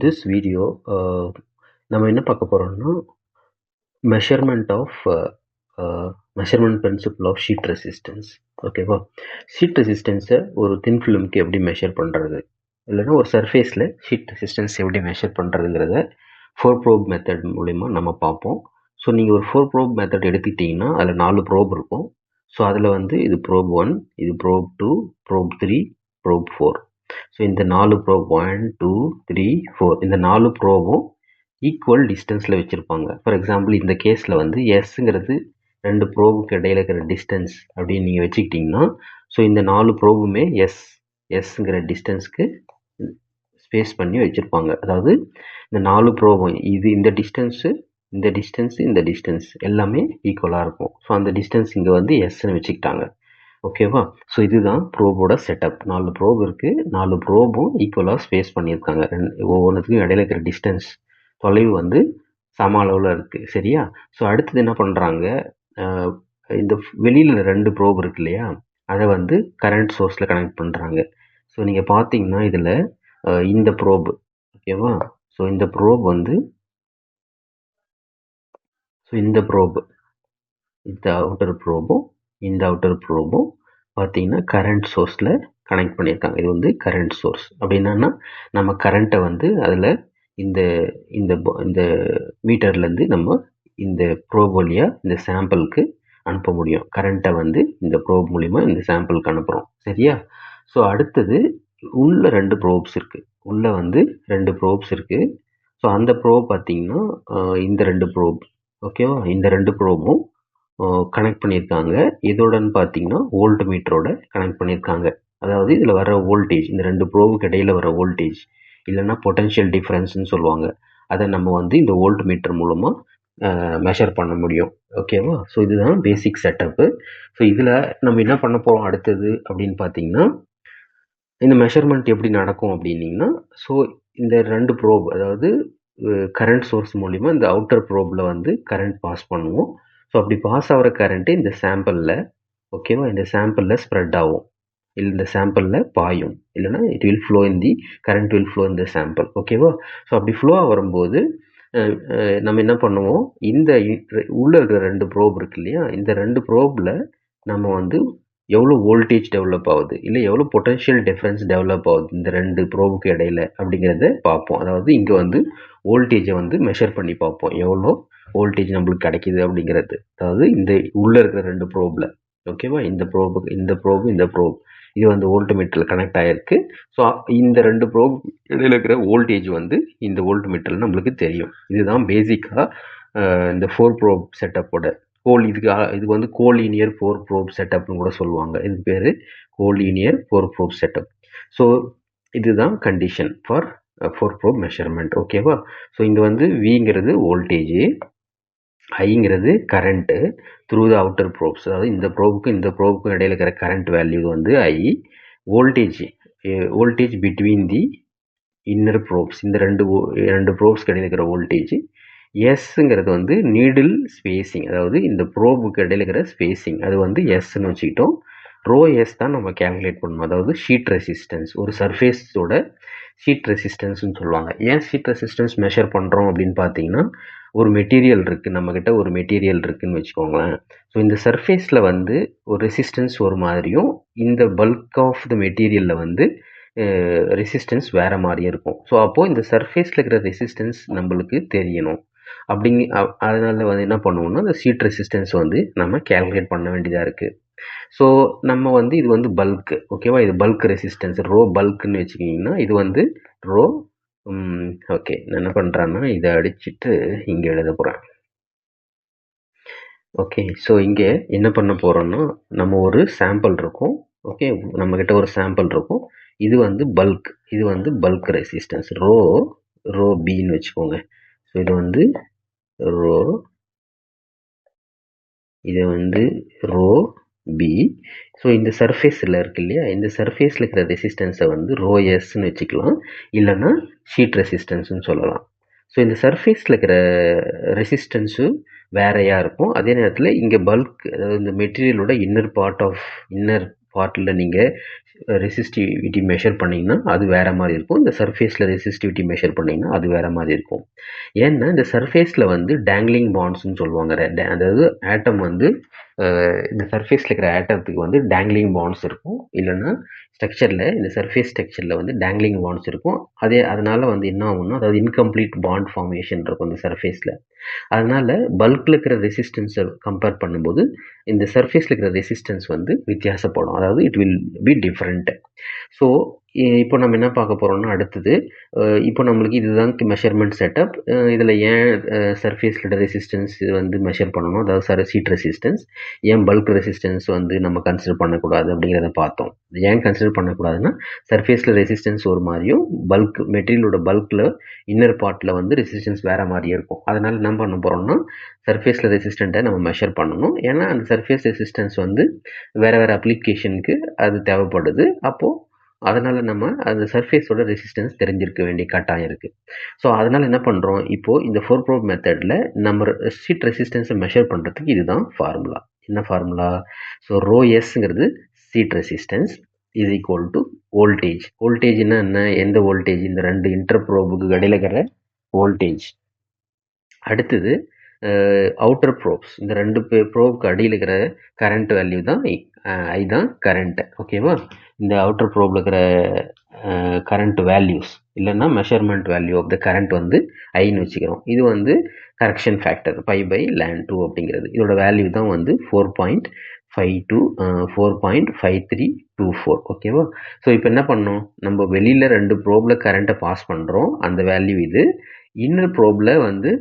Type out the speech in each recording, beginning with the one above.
This video நம்ம என்ன பார்க்க போறோம்னா measurement principle of sheet resistance. ஓகேவா? ஷீட் ரெசிஸ்டன்ஸை ஒரு தின் ஃபிலிம்க்கு எப்படி மெஷர் பண்ணுறது, இல்லைன்னா ஒரு சர்ஃபேஸில் ஷீட் ரெசிஸ்டன்ஸ் எப்படி மெஷர் பண்ணுறதுங்கிறத 4 ப்ரோப் மெத்தட் மூலிமா நம்ம பார்ப்போம். ஸோ நீங்கள் ஒரு 4 ப்ரோப் மெத்தட் எடுத்துக்கிட்டிங்கன்னா அதில் 4 ப்ரோப் இருக்கும். ஸோ அதில் வந்து இது ப்ரோப் 1, இது ப்ரோப் 2, ப்ரோப் 3, ப்ரோப் 4. ஸோ இந்த 4 ப்ரோப் 1, 2, 3, 4 இந்த 4 ப்ரோபும் ஈக்குவல் டிஸ்டன்ஸில் வச்சுருப்பாங்க. ஃபார் எக்ஸாம்பிள் இந்த கேஸில் வந்து எஸ்ங்கிறது 2 ப்ரோபுக்கு இடையில இருக்கிற டிஸ்டன்ஸ் அப்படின்னு நீங்கள் வச்சுக்கிட்டிங்கன்னா, ஸோ இந்த 4 ப்ரோபுமே எஸ்ங்கிற டிஸ்டன்ஸ்க்கு ஸ்பேஸ் பண்ணி வச்சுருப்பாங்க. அதாவது இந்த 4 ப்ரோபும் இந்த டிஸ்டன்ஸ் எல்லாமே ஈக்குவலாக இருக்கும். ஸோ அந்த டிஸ்டன்ஸ் இங்கே வந்து எஸ்ன்னு வச்சுக்கிட்டாங்க. ஓகேவா? ஸோ இதுதான் ப்ரோபோட செட்டப். 4 ப்ரோப் இருக்குது, 4 ப்ரோபும் ஈக்குவலாக ஸ்பேஸ் பண்ணியிருக்காங்க. ஒவ்வொன்றுத்துக்கும் இடையில இருக்கிற டிஸ்டன்ஸ் தொலைவு வந்து சம அளவில் இருக்குது. சரியா? ஸோ அடுத்தது என்ன பண்ணுறாங்க, இந்த வெளியில் 2 ப்ரோப் இருக்கு இல்லையா, அதை வந்து கரண்ட் சோர்ஸில் கனெக்ட் பண்ணுறாங்க. ஸோ நீங்கள் பார்த்தீங்கன்னா இதில் இந்த ப்ரோப், ஓகேவா? ஸோ இந்த ப்ரோப் வந்து இந்த அவுட்டர் ப்ரோபும் பார்த்தீங்கன்னா கரண்ட் சோர்ஸில் கனெக்ட் பண்ணியிருக்காங்க. இது வந்து கரண்ட் சோர்ஸ். அப்படின்னா நம்ம கரண்ட்டை வந்து அதில் இந்த இந்த மீட்டர்லேருந்து நம்ம இந்த ப்ரோப் வழியாக இந்த சாம்பிளுக்கு அனுப்ப முடியும். கரண்ட்டை வந்து இந்த ப்ரோப் மூலிமா இந்த சாம்பிளுக்கு அனுப்புகிறோம். சரியா? ஸோ அடுத்தது உள்ள 2 ப்ரோப்ஸ் இருக்குது. உள்ளே வந்து 2 ப்ரோப்ஸ் இருக்குது. ஸோ அந்த ப்ரோப் பார்த்தீங்கன்னா இந்த 2 ப்ரோப், ஓகேவா? இந்த 2 ப்ரோபும் கனெக்ட் பண்ணியிருக்காங்க. இதோடன்னு பார்த்தீங்கன்னா வோல்ட் மீட்டரோட கனெக்ட் பண்ணியிருக்காங்க. அதாவது இதில் வர வோல்டேஜ், இந்த 2 ப்ரோபுக்கு இடையில் வர வோல்டேஜ் இல்லைன்னா பொட்டன்ஷியல் டிஃப்ரென்ஸ்னு சொல்லுவாங்க, அதை நம்ம வந்து இந்த வோல்ட் மீட்டர் மூலமாக மெஷர் பண்ண முடியும். ஓகேவா? ஸோ இதுதான் பேசிக் செட்டப்பு. ஸோ இதில் நம்ம என்ன பண்ண போகிறோம் அடுத்தது அப்படின்னு பார்த்தீங்கன்னா, இந்த மெஷர்மெண்ட் எப்படி நடக்கும் அப்படின்னிங்கன்னா, ஸோ இந்த 2 ப்ரோப், அதாவது கரண்ட் சோர்ஸ் மூலிமா இந்த அவுட்டர் ப்ரோபில் வந்து கரண்ட் பாஸ் பண்ணுவோம். ஸோ அப்படி பாஸ் ஆகிற கரண்ட்டு இந்த சாம்பிளில், ஓகேவா, இந்த சாம்பிளில் ஸ்ப்ரெட் ஆகும், இல்லை இந்த சாம்பிளில் பாயும், இல்லைனா it will flow current will flow இந்த சாம்பிள். ஓகேவா? ஸோ அப்படி ஃப்ளோ வரும்போது நம்ம என்ன பண்ணுவோம், இந்த உள்ளே இருக்கிற 2 ப்ரோப் இருக்கு இல்லையா, இந்த 2 ப்ரோபில் நம்ம வந்து எவ்வளோ வோல்டேஜ் டெவலப் ஆகுது, இல்லை எவ்வளோ பொட்டன்ஷியல் டிஃப்ரென்ஸ் டெவலப் ஆகுது இந்த 2 ப்ரோபுக்கு இடையில அப்படிங்கிறத பார்ப்போம். அதாவது இங்கே வந்து வோல்டேஜை வந்து மெஷர் பண்ணி பார்ப்போம், எவ்வளோ வோல்டேஜ் நம்மளுக்கு கிடைக்கிது அப்படிங்கிறது. அதாவது இந்த உள்ளே இருக்கிற 2 ப்ரோபில், ஓகேவா, இந்த ப்ரோப் இது வந்து வோல்ட் மீட்டரில் கனெக்ட் ஆகிருக்கு. ஸோ இந்த 2 ப்ரோப் இடையில இருக்கிற வோல்டேஜ் வந்து இந்த வோல்ட் மீட்டரில் நம்மளுக்கு தெரியும். இதுதான் பேசிக்காக இந்த 4 ப்ரோப் செட்டப்போட இதுக்கு வந்து கோலீனியர் 4 ப்ரோப் செட்டப்னு கூட சொல்லுவாங்க. இதுக்கு பேர் கோலீனியர் 4 ப்ரோப் செட்டப். ஸோ இதுதான் கண்டிஷன் ஃபார் 4 ப்ரோப் மெஷர்மெண்ட். ஓகேவா? ஸோ இங்கே வந்து விங்கிறது வோல்டேஜ், ஐங்கிறது current through the outer probes. அதாவது இந்த ப்ரோபுக்கும் இடையில இருக்கிற கரண்ட் வேல்யூ வந்து I. Voltage between the inner probes, இந்த 2 ப்ரோப்ஸ்க்கு இடையில இருக்கிற வோல்டேஜ். எஸ்ங்கிறது வந்து நீடில் ஸ்பேசிங், அதாவது இந்த ப்ரோபுக்கு இடையில இருக்கிற ஸ்பேசிங், அது வந்து எஸ்ன்னு வச்சுக்கிட்டோம். ரோ எஸ் தான் நம்ம கேல்குலேட் பண்ணணும். அதாவது ஷீட் ரெசிஸ்டன்ஸ், ஒரு சர்ஃபேஸோட ஷீட் ரெசிஸ்டன்ஸ்னு சொல்லுவாங்க. ஏன் ஷீட் ரெசிஸ்டன்ஸ் மெஷர் பண்ணுறோம் அப்படின்னு பார்த்தீங்கன்னா, ஒரு மெட்டீரியல் இருக்குது, நம்மக்கிட்ட ஒரு மெட்டீரியல் இருக்குதுன்னு வச்சுக்கோங்களேன். ஸோ இந்த சர்ஃபேஸில் வந்து ஒரு ரெசிஸ்டன்ஸ் ஒரு மாதிரியும், இந்த பல்க் ஆஃப் த மெட்டீரியலில் வந்து ரெசிஸ்டன்ஸ் வேறு மாதிரியும் இருக்கும். ஸோ அப்போது இந்த சர்ஃபேஸில் இருக்கிற ரெசிஸ்டன்ஸ் நம்மளுக்கு தெரியணும். அதனால வந்து என்ன பண்ணுவோம்னா, இந்த ஷீட் ரெசிஸ்டன்ஸ் வந்து நம்ம கேல்குலேட் பண்ண வேண்டியதாக இருக்குது. ஸோ நம்ம வந்து இது வந்து பல்க்கு, ஓகேவா, இது பல்க் ரெசிஸ்டன்ஸ், ரோ பல்க்குன்னு வச்சுக்கிங்கன்னா, இது வந்து ரோ. ஓகே, நான் என்ன பண்ணுறேன்னா இதை அடிச்சுட்டு இங்கே எழுத போகிறேன். ஓகே, ஸோ இங்கே என்ன பண்ண போகிறோன்னா, நம்ம ஒரு சாம்பிள் இருக்கும், ஓகே, நம்மக்கிட்ட ஒரு சாம்பிள் இருக்கும். இது வந்து பல்க் ரெசிஸ்டன்ஸ் ரோ பின்னு வச்சுக்கோங்க. ஸோ இது வந்து ரோ, இது வந்து ரோ பி. ஸோ இந்த சர்ஃபேஸில் இருக்கு இல்லையா, இந்த சர்ஃபேஸில் இருக்கிற ரெசிஸ்டன்ஸை வந்து ரோ எஸ்ன்னு வச்சுக்கலாம், இல்லைன்னா ஷீட் ரெசிஸ்டன்ஸ்னு சொல்லலாம். ஸோ இந்த சர்ஃபேஸில் இருக்கிற ரெசிஸ்டன்ஸு வேறையாக இருக்கும். அதே நேரத்தில் இங்கே பல்க், அதாவது இந்த மெட்டீரியலோட இன்னர் பார்ட்டில் நீங்கள் ரெசிஸ்டிவிட்டி மெஷர் பண்ணிங்கன்னா அது வேறு மாதிரி இருக்கும். இந்த சர்ஃபேஸில் ரெசிஸ்டிவிட்டி மெஷர் பண்ணிங்கன்னா அது வேறு மாதிரி இருக்கும். ஏன்னா இந்த சர்ஃபேஸில் வந்து டேங்லிங் பாண்ட்ஸ்ன்னு சொல்லுவாங்க. அதாவது ஆட்டம் வந்து இந்த சர்ஃபேஸில் இருக்கிற ஆட்டத்துக்கு வந்து டேங்லிங் பாண்ட்ஸ் இருக்கும். இல்லைன்னா ஸ்ட்ரக்சரில் இந்த சர்ஃபேஸ் ஸ்ட்ரக்சரில் வந்து டேங்லிங் பாண்ட்ஸ் இருக்கும். அதனால் வந்து என்ன ஆகும்னா, அதாவது இன்கம்ப்ளீட் பாண்ட் ஃபார்மேஷன் இருக்கும் இந்த சர்ஃபேஸில். அதனால் பல்கில் இருக்கிற ரெசிஸ்டன்ஸை கம்பேர் பண்ணும்போது இந்த சர்ஃபேஸில் இருக்கிற ரெசிஸ்டன்ஸ் வந்து வித்தியாசப்படும். அதாவது it will be different. So இப்போ நம்ம என்ன பார்க்க போகிறோம்னா, அடுத்தது இப்போ நம்மளுக்கு இதுதான் மெஷர்மெண்ட் செட்டப். இதில் ஏன் சர்ஃபேஸில் ரெசிஸ்டன்ஸ் வந்து மெஷர் பண்ணணும், அதாவது சீட் ரெசிஸ்டன்ஸ், ஏன் பல்க் ரெசிஸ்டன்ஸ் வந்து நம்ம கன்சிடர் பண்ணக்கூடாது அப்படிங்கிறத பார்த்தோம். ஏன் கன்சிடர் பண்ணக்கூடாதுன்னா, சர்ஃபேஸில் ரெசிஸ்டன்ஸ் ஒரு மாதிரியும் பல்க் மெட்டீரியலோட பல்கில் இன்னர் பார்ட்டில் வந்து ரெசிஸ்டன்ஸ் வேறு மாதிரியே இருக்கும். அதனால் என்ன பண்ண போகிறோம்னா, சர்ஃபேஸில் ரெசிஸ்டண்ட்டை நம்ம மெஷர் பண்ணணும். ஏன்னா அந்த சர்ஃபேஸ் ரெசிஸ்டன்ஸ் வந்து வேறு அப்ளிகேஷனுக்கு அது தேவைப்படுது. அப்போது அதனால் நம்ம அந்த சர்ஃபேஸோட ரெசிஸ்டன்ஸ் தெரிஞ்சிருக்க வேண்டிய கட்டாயம் இருக்குது. ஸோ அதனால் என்ன பண்ணுறோம், இப்போது இந்த 4 ப்ரோப் மெத்தடில் நம்ம ஷீட் ரெசிஸ்டன்ஸை மெஷர் பண்ணுறதுக்கு இதுதான் ஃபார்முலா. என்ன ஃபார்முலா? ஸோ ρSங்கிறது sheet resistance is equal to voltage. வோல்டேஜ்னா என்ன? எந்த வோல்டேஜ்? இந்த 2 இன்டர் ப்ரோபுக்கு இடையில இருக்கிற வோல்டேஜ். அடுத்தது அவுட்டர் ப்ரோப்ஸ், இந்த 2 ப்ரோபுக்கு அடியில் இருக்கிற கரண்ட் வேல்யூ தான் ஐ தான் கரண்ட்டு. ஓகேவா? இந்த அவுட்டர் ப்ரோபில் இருக்கிற கரண்ட் வேல்யூஸ் இல்லைன்னா measurement value of the current வந்து ஐன்னு வச்சுக்கிறோம். இது வந்து கரெக்ஷன் ஃபேக்டர் π/ln2 அப்படிங்கிறது. இதோட வேல்யூ தான் வந்து 4.5324. ஓகேவா? ஸோ இப்போ என்ன பண்ணோம், நம்ம வெளியில் 2 ப்ரோபில் கரண்ட்டை பாஸ் பண்ணுறோம், அந்த வேல்யூ இது. இன்னர் ப்ரோபில் வந்து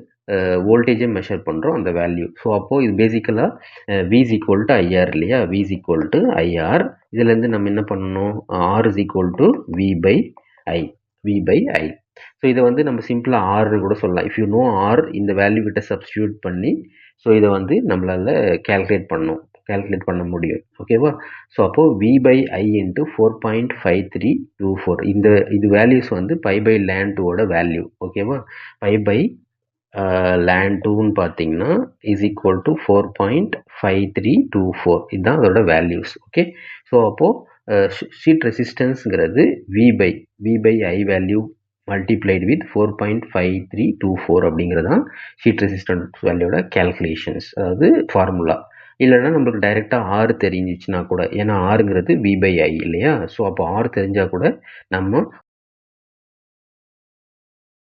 வோல்டேஜை மெஷர் பண்ணுறோம், அந்த வேல்யூ. ஸோ அப்போது இது பேசிக்கலாக V is equal to IR இல்லையா? V is equal to IR. இதுலேருந்து நம்ம என்ன பண்ணணும், R is equal to V/I. So இதை வந்து நம்ம சிம்பிளாக ஆர்னு கூட சொல்லலாம். இஃப் யூ நோ ஆர், இந்த வேல்யூ கிட்ட சப்ஸ்டியூட் பண்ணி ஸோ இதை வந்து நம்மளால் கால்குலேட் பண்ண முடியும். ஓகேவா? ஸோ அப்போது V/I × 4.5324. இது வேல்யூஸ் வந்து π/ln2ஓட வேல்யூ. ஓகேவா? π/ln2ன்னு பார்த்தீங்கன்னா இஸ் ஈக்குவல் டு 4.5324. இதுதான் அதோட வேல்யூஸ். ஓகே. ஸோ அப்போது ஷீட் ரெசிஸ்டன்ஸுங்கிறது V/I வேல்யூ மல்டிப்ளைட் வித் 4.5324 அப்படிங்கிறது தான் ஷீட் ரெசிஸ்டன்ஸ் வேல்யூட கேல்குலேஷன்ஸ், அதாவது ஃபார்முலா. இல்லைன்னா நம்மளுக்கு டைரெக்டாக ஆர் தெரிஞ்சிச்சுன்னா கூட, ஏன்னா ஆறுங்கிறது V/I இல்லையா? ஸோ அப்போ ஆர் தெரிஞ்சால் கூட நம்ம